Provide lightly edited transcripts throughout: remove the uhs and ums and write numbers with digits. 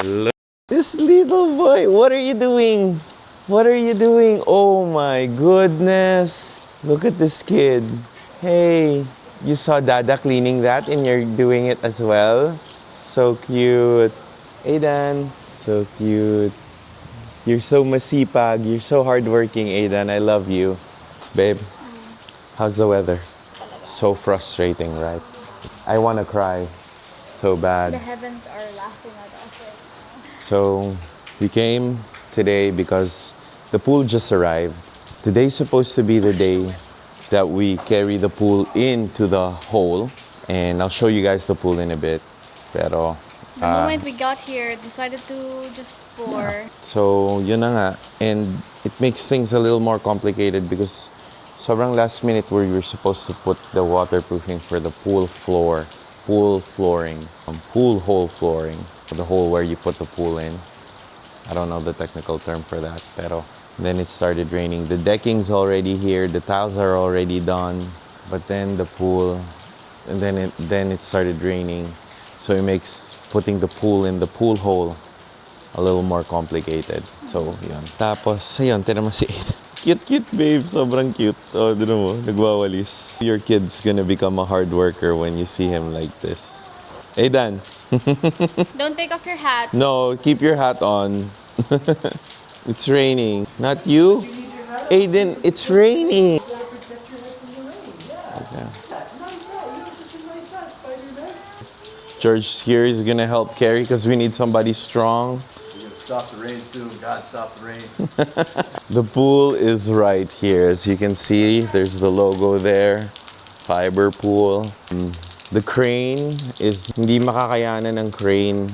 Look. This little boy, what are you doing? What are you doing? Oh my goodness. Look at this kid. Hey, you saw Dada cleaning that and you're doing it as well? So cute. Aidan, so cute. You're so masipag. You're so hardworking, Aidan. I love you. Babe, how's the weather? So frustrating, right? I want to cry so bad. The heavens are laughing at us right now. So we came today because the pool just arrived. Today's supposed to be the day that we carry the pool into the hole. And I'll show you guys the pool in a bit. Pero, The moment we got here, decided to just pour. so yun na nga. And it makes things a little more complicated because sobrang last minute where we were supposed to put the waterproofing for the pool floor. Pool flooring. Pool hole flooring. The hole where you put the pool in. I don't know the technical term for that. Pero then it started raining. The decking's already here. The tiles are already done. But then the pool, and then it started raining. So it makes putting the pool in the pool hole a little more complicated. So, yun. Tapos, ayun, tinan mo si Aiden. Cute, babe. Sobrang cute. Oh, di mo, nagwawalis. Your kid's gonna become a hard worker when you see him like this. Aidan. Don't take off your hat. No, keep your hat on. It's raining. Not you? Aiden, it's raining. Okay. George here is gonna help carry because we need somebody strong. We're gonna stop the rain soon. God, stop the rain. The pool is right here. As you can see, there's the logo there. Fiber pool. The crane is hindi makakayanan ng crane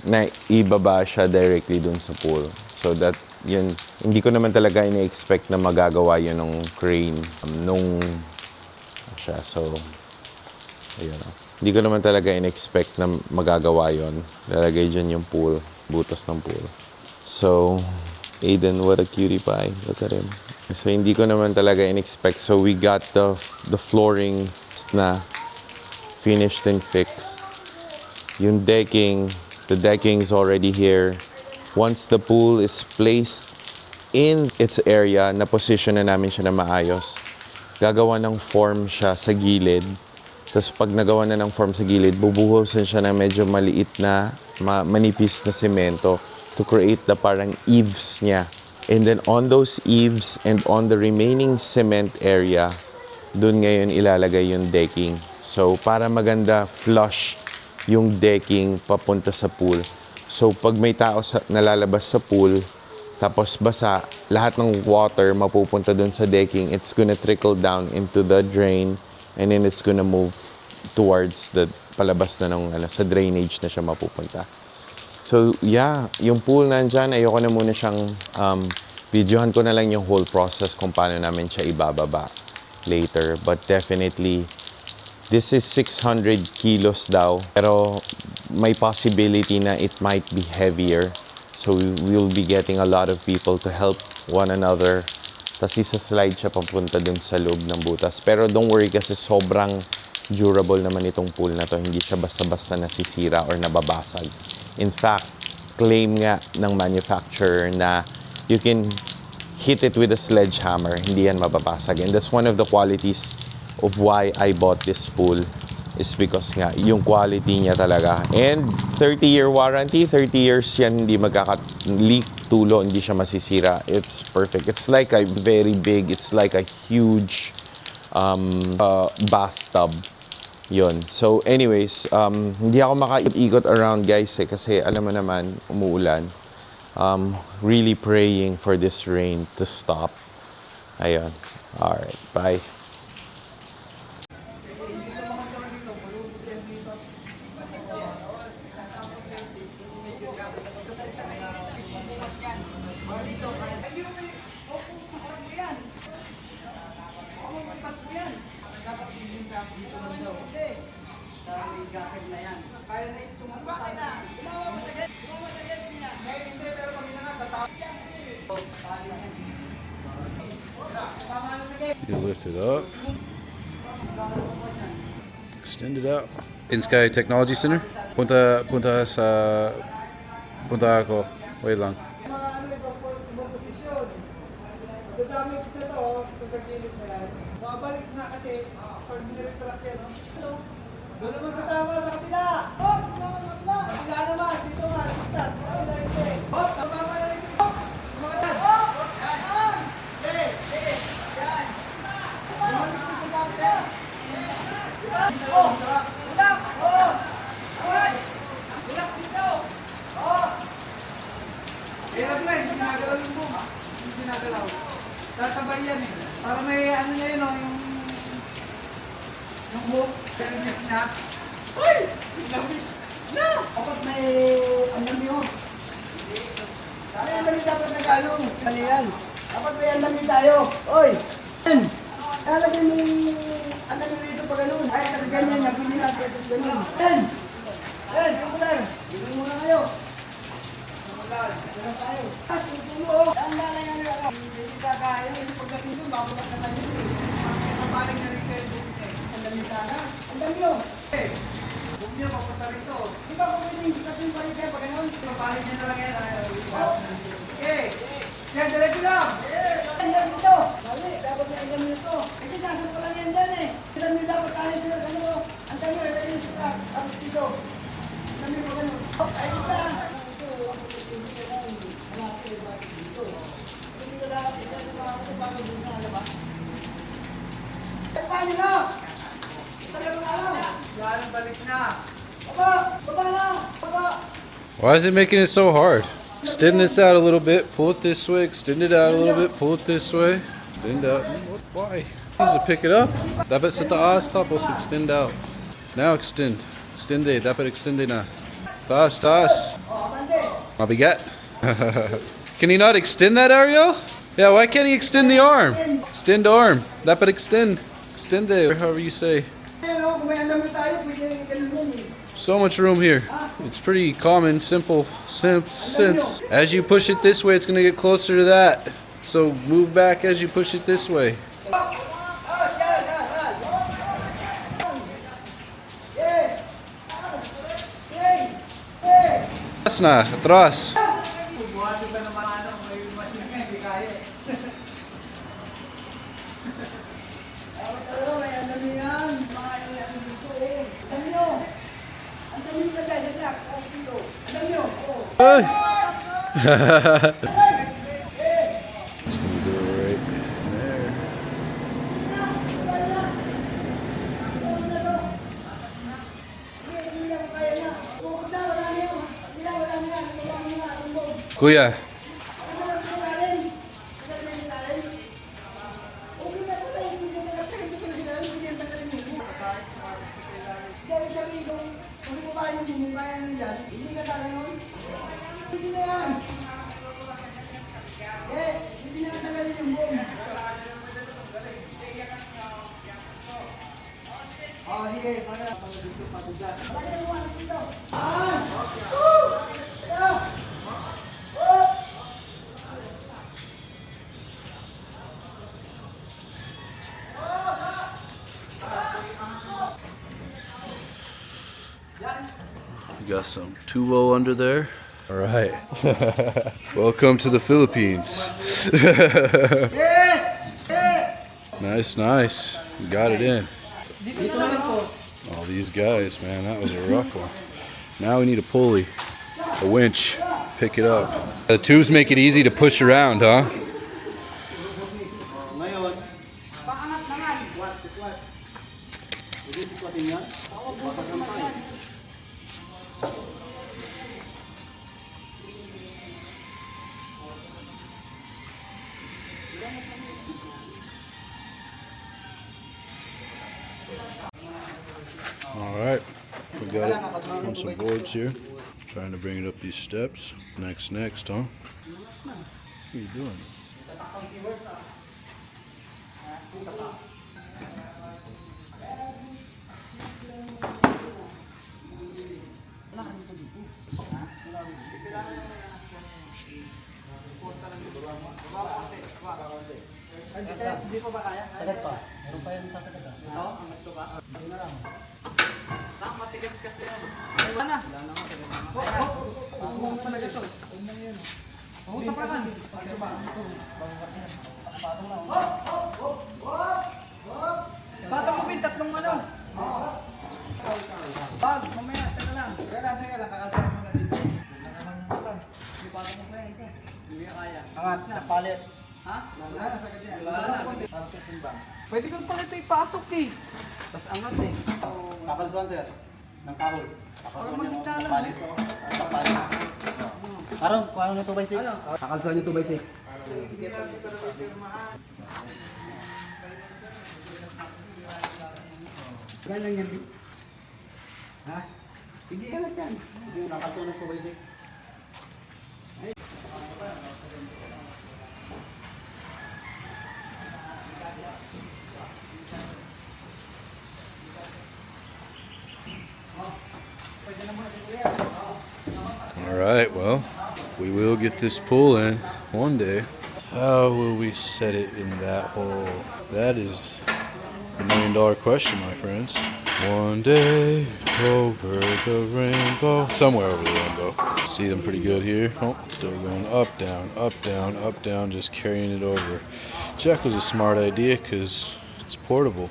na ibaba siya directly dun sa pool. So that, yun, hindi ko naman talaga ina-expect na magagawa yun ng crane nung siya. So, ayun. Hindi ko naman talaga in-expect na magagawa yon. Lalagay dyan yung pool, butas ng pool. So, Aiden, what a cutie pie. Look at him. So, hindi ko naman talaga in-expect. So, we got the flooring na finished and fixed. Yung decking, the decking's already here. Once the pool is placed in its area, na-position na namin siya na maayos. Gagawa ng form siya sa gilid. Tapos pag nagawa na ng form sa gilid, bubuhusan siya ng medyo maliit na, manipis na semento to create the parang eaves niya. And then on those eaves and on the remaining cement area, dun ngayon ilalagay yung decking. So para maganda flush yung decking papunta sa pool. So pag may tao nalalabas sa pool, tapos basa, lahat ng water mapupunta dun sa decking. It's gonna trickle down into the drain. And then it's gonna move towards the palabas na ng sa drainage na siya mapupunta. So yeah, yung pool nandyan, ayoko na muna siyang videohan ko na lang yung whole process kung paano namin siya ibababa later. But definitely, this is 600 kilos daw. Pero may possibility na it might be heavier. So we'll be getting a lot of people to help one another. Tapos isa-slide siya papunta dun sa loob ng butas. Pero don't worry kasi sobrang durable naman itong pool na to. Hindi siya basta-basta nasisira or nababasag. In fact, claim nga ng manufacturer na you can hit it with a sledgehammer. Hindi yan mababasag. And that's one of the qualities of why I bought this pool is because nga yung quality niya talaga. And 30-year warranty, 30 years yan hindi magkaka-leak, tulo, hindi siya masisira. It's perfect. It's like a very big, it's like a huge bathtub. Yun. So anyways, hindi ako makaikot around guys kasi alam mo naman, umuulan. Really praying for this rain to stop. Ayun. Alright, bye. You lift it up, extend it out. In Sky Technology Center. Punta sa Punta ako. Wait lang. Mga ano, ibang posisyon. Dadamage na to, ito sa gilid na yan. Babalik na kasi pag niretract yan. Doon naman kasama sa kapila. Hop! Kapila! Kapila naman, dito nga, dito. Kapila hindi. Hop! Kapama na rin. Hop! Kumakalan. Hop! Yan! Sige! Sige! Yan! Bumalik mo sa kapila. Oh! Ulap! Oh! Away! Relax dito! Oh! Kaya na hindi ginagalaw yung boom. Hindi ginagalaw. Sasabay yan eh. Para may ano na yun o, yung boom. Service na. Uy! Lamig na! Dapat may alam yun. Kaya ang lamig dapat nag-along. Kali yan. Dapat may alam tayo. Uy! Yan! Lalagyan mo yung alam nyo rito pa ganun. Ay, kasi ganyan. Nabili natin ito ganun. Yan! Yan! Kamular! Bili muna kayo. Ganun tayo. Tutulo. Ang lalay nga nila. Hindi kakayo. Hindi pagdating doon. Babulat na tayo. Kapaling na rin kayo. Ang dami sana. Ang dami yun. Huwag niyo papunta rito. Di ba kung hindi kasi balik kayo pag ganun? Kapaling niya na lang yan. Okay. Yan, diretso lang. Ang dami dito. Mali. Dapat may ang dami nito. Kasi nasan pa lang yan dyan eh. Ang dami dapat tayo sila. Ang dami. Ang dami sila. Tapos dito. Ang dami pa ganun. Ay, kita. Paano na? Tagal na lang. Yan, balik na. Baba! Baba na! Baba! Why is it making it so hard? Extend this out a little bit, pull it this way, extend it out a little bit, pull it this way, extend out. Why? Needs to pick it up. Dapat sa taas, tapos extend out. Now extend. Extende, dapat extende na. Taas, taas. Mabigat. Can he not extend that, Ariel? Yeah, why can't he extend the arm? Extend arm. Dapat extend. Extende, or however you say. So much room here. It's pretty common, simple sense. As you push it this way, it's going to get closer to that. So move back as you push it this way. Atras na, atras. Hey. Just gonna do it right there. Kuya. You got some tubo under there. All right. Welcome to the Philippines. Nice, nice. You got it in. All these guys, man, that was a rough one. Now we need a pulley, a winch, pick it up. The tubes make it easy to push around, huh? All right, we got it on some boards here. Trying to bring it up these steps. Next, huh? What are you doing? Hindi pa ba kaya? Sagad pa. Meron pa yung sasagad. Ito? Angat to ba? Hindi na lang. Wala na. Umong talaga ito. Umong yan. Oo, tapakan. Patong mo bin, tatlong ano. Bag, mamaya, teka lang. Teka lang, kakalpan mo na dito. Hindi kaya. Angat, napalit. Ha? Wala na, sagad yan. Wala na. Para sa timbang. Pwede kang pala ito ipasok eh. Tapos angat eh. Kakalsuan sir, ng kahol. Parang magkita lang. Palit to. Palit. Parang, paano na 2x6? Kakalsuan yung 2x6. Ganyan yan. Ha? Hindi yan yan. Yung kakalsuan ng 2x6. All right, well, we will get this pool in one day. How will we set it in that hole? That is the $1 million question, my friends. One day over the rainbow. Somewhere over the rainbow. See them pretty good here. Oh, still going up, down, just carrying it over. Jack was a smart idea because it's portable,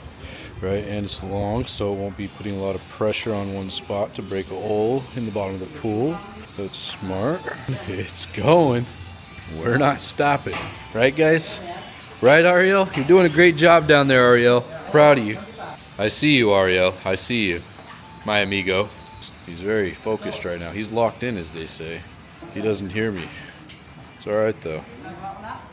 right? And it's long, so it won't be putting a lot of pressure on one spot to break a hole in the bottom of the pool. That's smart. It's going. We're not stopping. Right, guys? Right, Ariel? You're doing a great job down there, Ariel. Proud of you. I see you, Ariel. I see you. My amigo. He's very focused right now. He's locked in, as they say. He doesn't hear me. It's alright, though.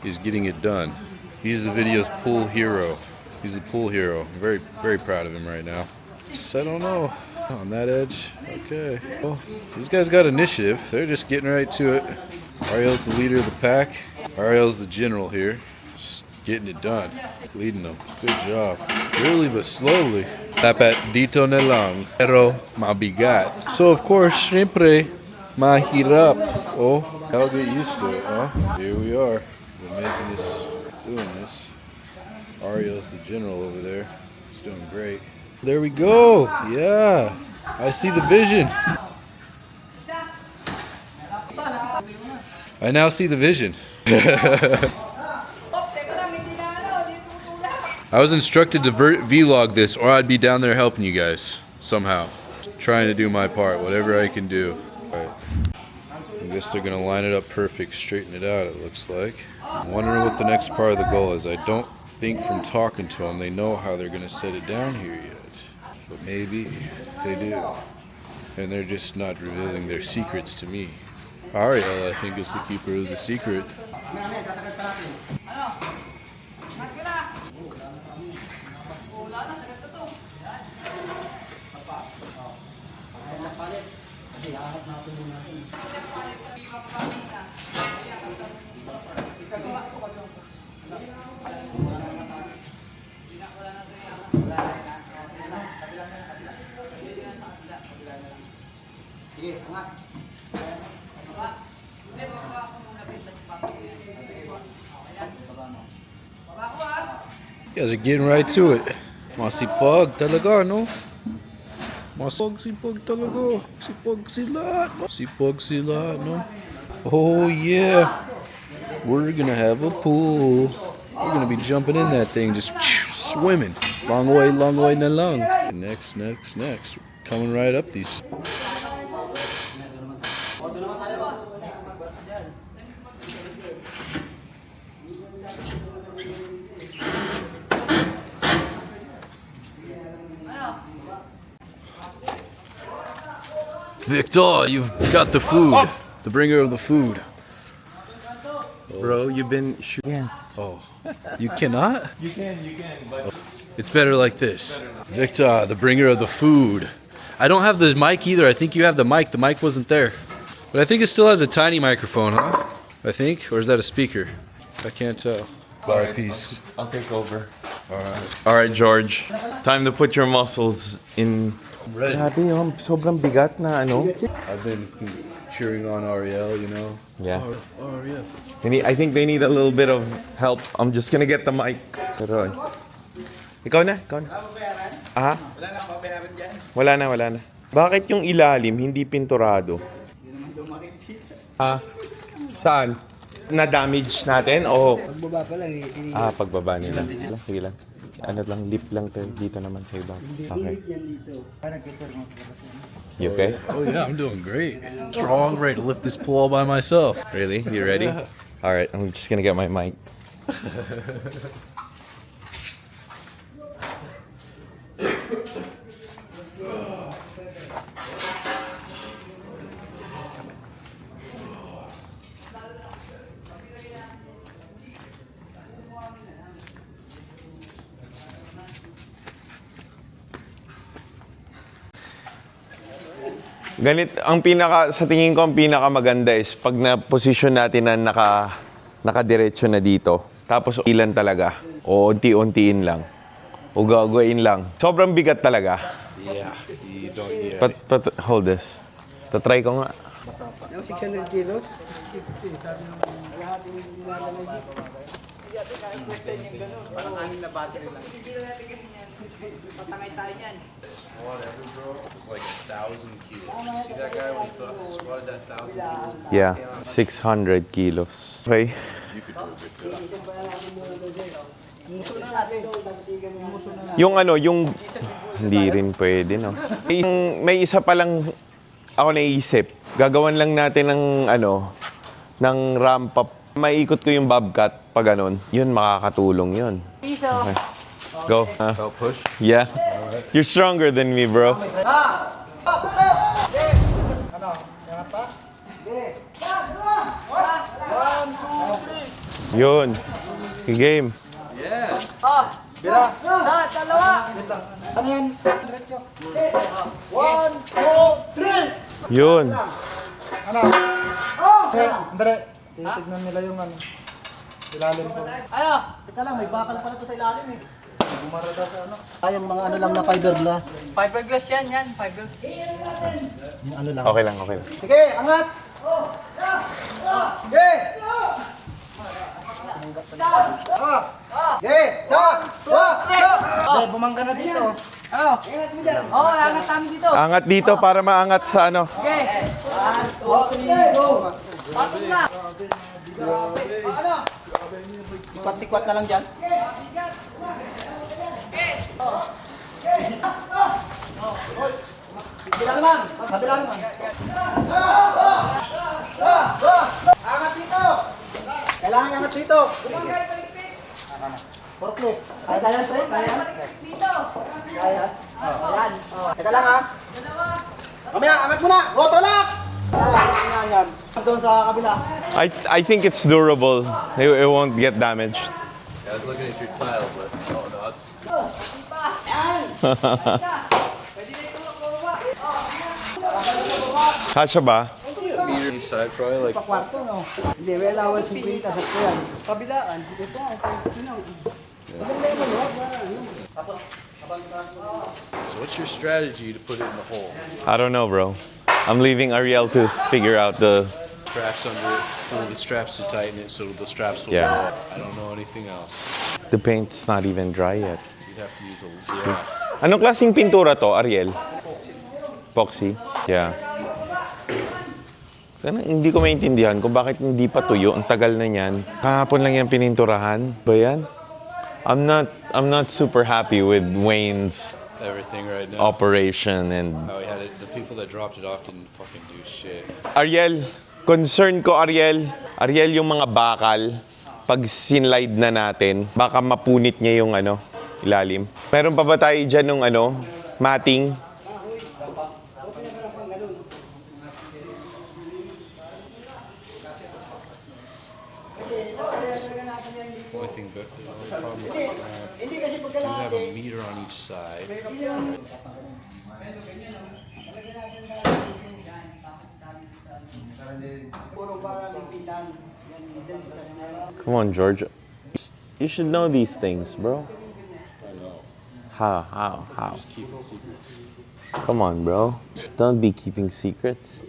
He's getting it done. He's the video's pool hero. He's the pool hero. I'm very, very proud of him right now. I don't know. On that edge. Okay. Well, these guys got initiative. They're just getting right to it. Ariel's the leader of the pack. Ariel's the general here. Just getting it done. Leading them. Good job. Really but slowly. Dapat dito na lang. Pero mabigat. So of course, syempre, mahirap. Oh, I'll get used to it, huh? Here we are. We're making this, doing this. Ariel's the general over there. He's doing great. There we go. Yeah. I see the vision. I now see the vision. I was instructed to vlog this or I'd be down there helping you guys somehow. Trying to do my part, whatever I can do. All right. I guess they're gonna line it up perfect, straighten it out, it looks like. I'm wondering what the next part of the goal is. I don't think from talking to them they know how they're gonna set it down here yet. But maybe they do. And they're just not revealing their secrets to me. Ariel, I think, is the keeper of the secret. Sige, angat. You guys are getting right to it. Masipag talaga, no? Masipag talaga. Sipag sila. Sipag sila, no? Oh yeah. We're gonna have a pool. We're gonna be jumping in that thing, just swimming. Long way na lang. Next. Coming right up these. Victor, you've got the food. The bringer of the food. Bro, you've been shooting. Oh, you cannot? You can, but It's better like this. Victor, the bringer of the food. I don't have the mic either. I think you have the mic. The mic wasn't there. But I think it still has a tiny microphone, huh? I think? Or is that a speaker? I can't tell. Bye, peace. I'll take over. All right, George. Time to put your muscles in. Ready. Grabe yung sobrang bigat na ano. I've been cheering on Ariel, you know. Yeah. Ariel. I think they need a little bit of help. I'm just gonna get the mic. Pero, Ikaw na. Aha. Wala na akong babayaran dyan. Wala na. Bakit yung ilalim hindi pinturado? Saan? Na-damage natin? O Pagbaba pa lang eh. pagbaba nila. Sige lang. Ano lang, lip lang to. Dito naman sa iba. Okay. Yan dito. You okay? Oh yeah, I'm doing great. Strong, ready to lift this pool all by myself. Really? You ready? All right, I'm just gonna get my mic. Sa tingin ko ang pinaka maganda is pag na-position natin na nakadiretso na dito. Tapos ilan talaga. O unti-untiin lang. O gagawin lang. Sobrang bigat talaga. Yeah, you don't. Yeah. But hold this. Tatry ko nga. Yung 600 kilos? Lahat yung nilalamay dito. Parang anin na battery lang. Patangay tayo yan. It's like 1,000 kilos. You see that guy when he squatted that 1,000 kilos? Yeah, 600 kilos. Okay. You could do a good job. Yung hindi rin pwede, no? May isa pa lang ako naisip. Gagawan lang natin ng ramp up. Maiikot ko yung bobcat pag ganun. Yun, makakatulong yun. Okay. Go. Belt push. Yeah. You're stronger than me, bro. Yun. Game. Ano yan? Diretso. 1, 2, 3! Yun. Ano? Andre, tinitignan nila yung ilalim ko. Teka lang, may bakal pala to sa ilalim eh. Bumara daw sa Ay, yung mga lang na fiberglass. Fiberglass yan, fiber. Yung lang. Okay lang. Sige, angat! Sige! Sige! Bumangga na dito. Ingat mo dyan. Angat kami dito. Angat dito para maangat sa Okay. 1, 2, 3, go! Patong na. Sikwat-sikwat na lang dyan. Kabila naman. Kabila naman. Angat dito. Kailangan angat dito. Forklift. Kaya yan, Trey? Kaya yan? Kaya. Ayan. Teka lang ha. Mamaya, angat mo na. Go, tulak! Yan. Doon sa kabila. I think it's durable. It won't get damaged. I was looking at your tile, but no, it's Kasha ba? meter each side, probably like. Kwarto, no? Hindi, may allowance yung pinta sa yan. Kabilaan. Ito So what's your strategy to put it in the hole? I don't know, bro. I'm leaving Ariel to figure out the... Straps under it, pull the straps to tighten it so the straps will Yeah. go up. I don't know anything else. The paint's not even dry yet. You'd have to use a yeah. Anong klaseng pintura to, Ariel? Epoxy? Yeah. Hindi ko maintindihan kung bakit hindi pa tuyo. Ang tagal na niyan. Kahapon lang yan pininturahan. Ba yan? I'm not super happy with Wayne's Everything right now. operation and... How he had it. The people that dropped it off didn't fucking do shit. Ariel, concern ko Ariel, yung mga bakal, pag sinlide na natin, baka mapunit niya yung ilalim. Meron pa ba tayo dyan nung matting? Only thing, but the only problem with do have a meter on each side. Come on, George. You should know these things, bro. I know. How? Just keep it secrets. Come on, bro. Don't be keeping secrets.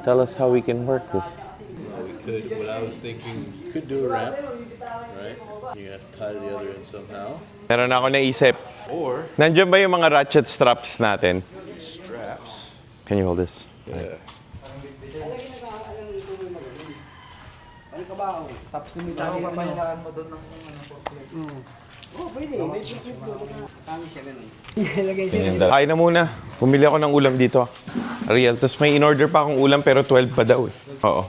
Tell us how we can work this. We could. What I was thinking, you could do a ramp, right? You have to tie to the other end somehow. Meron ako naisip. Or Nandiyan ba yung mga ratchet straps natin? straps. Can you hold this? Tapos lumitali mo na. Kain na muna. Bumili ako ng ulam dito. Real. Tapos may in-order pa akong ulam pero 12 pa daw eh. Oo.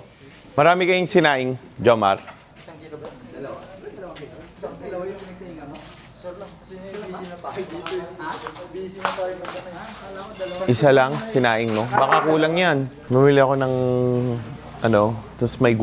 Marami kayong sinaing, Jomar. Isa lang, sinaing no? Baka kulang yan. Bumili ako ng tapos may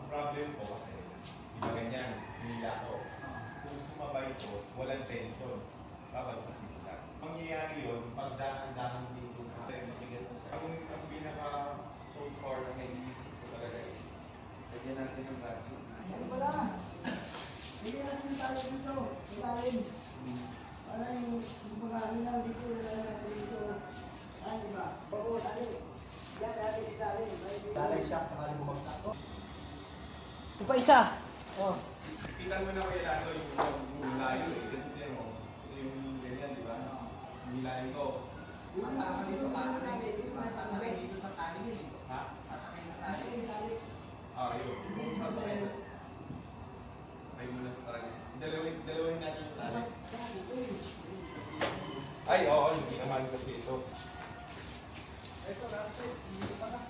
Problem ko kasi, iba ganyan, nila ko. Kung sumabay ko, walang tension. Babagsak sila. Mangyayari yun, pagdahan-dahan dito. Ang pinaka so far na may iisip ko talaga is, lagyan natin ng budget. Ano pala? Bigyan natin tayo dito. Ilalim. Para yung mga lang dito. Natin dito. Ano ba? Oo, tali. Yan natin ilalim. Lalay siya. Sakali bumagsak. Ito pa isa. Oh. Pitan mo na kaya lato yung layo eh. Kasi mo, yung ganyan, di ba? Yung layo ko. Ang tama dito para natin. Dito sasakay dito sa tali. Ha? Sasakay sa tali. Ah, yun. Kung sasakay sa... Ay, muna sa talaga. Dalawin natin yung layo. Ay, oo. Hindi naman kasi ito. Ito lang. Dito pa na.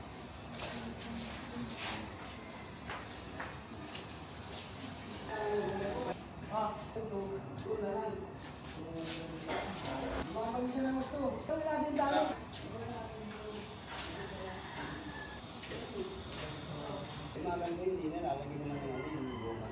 Ito na lang. Makapag siya ng gusto. Ito natin dali. Maganda hindi na. Lalagyan na lang natin yung goma.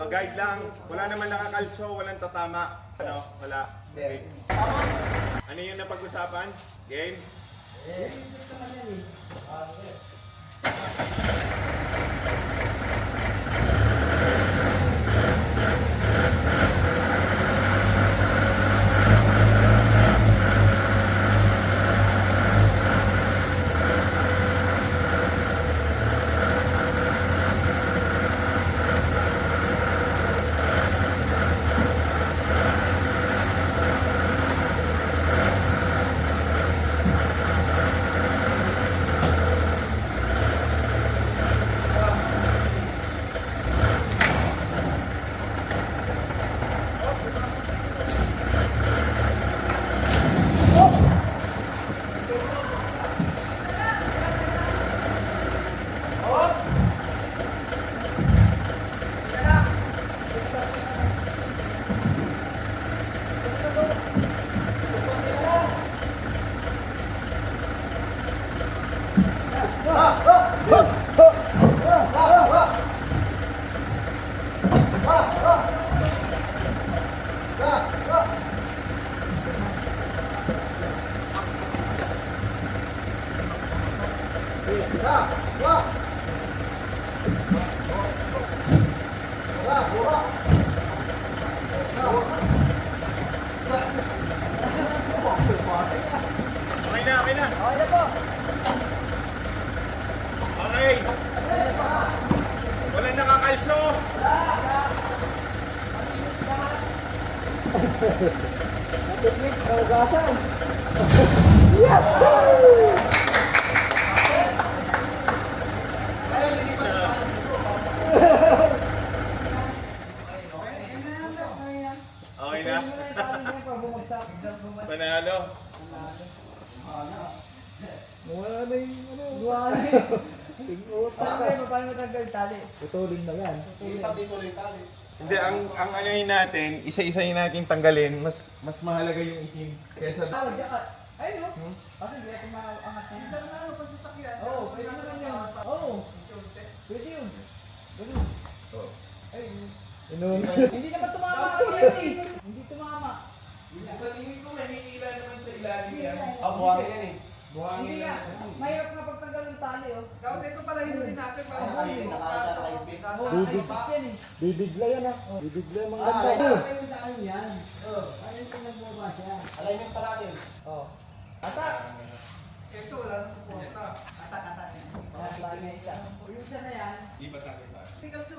Pag-guide lang. Wala naman nakakalso, walang tatama. Ano? Wala. Okay. Ano yung napag-usapan? Game? Okay na, okay na. Okay na po. Okay. Walang nakakalso. Okay na. Panalo. Wala na yung ano. Wala eh. Paano matanggal tali? Putulin na yan. Hindi, ang anohin natin, isa-isahin natin tanggalin, mas mahalaga yung itim. Kesa Tawag dyan ka. Ayun o. Kasi hindi ako maangat na yun. Ano pa sasakyan? Oo, pwede naman yun. Oo. Pwede yun. Pwede. Hindi naman tumama kasi yun eh. Hindi tumama. sa tingin ko may hihila naman sa ilalim yan. buhangin yan eh. Hindi nga. Mahirap na pagtanggal ng tali oh. Dapat ito pala hinunin natin para Ay, nakakataipin. Bibig yan eh. Bibigla yan ah. Bibigla yung mga Alay ganda. yung daan yan. Ano yung pinagbaba siya? Alay yung parating. Oh. Ata. Ito wala na sa puwata. Lagi na isa. Yung isa na yan. Di ba tayo ba? Hindi kasi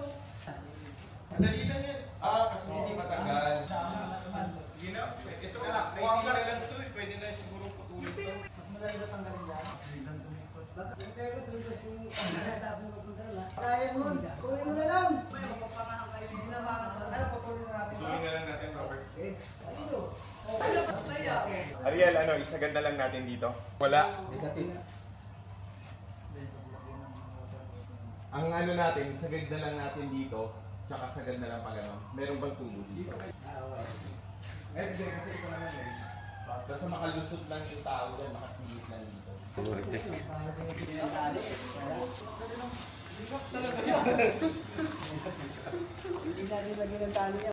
Madali lang yan. Kasi hindi matagal. Sige na, ito na. May hihila lang ito eh. Pwede na siguro putulin ito. Kaya mo, kunin mo na lang. Putulin na lang natin, Robert. Ariel, ano, isagad na lang natin dito. Wala. Ang ano natin, sagad na lang natin dito, tsaka sagad na lang pag ano. Meron bang tubo dito? Eh, hindi, kasi ito naman guys. Basta makalusot lang yung tao dyan, makasingit lang dito. Hindi na rin lagi ng tali yan.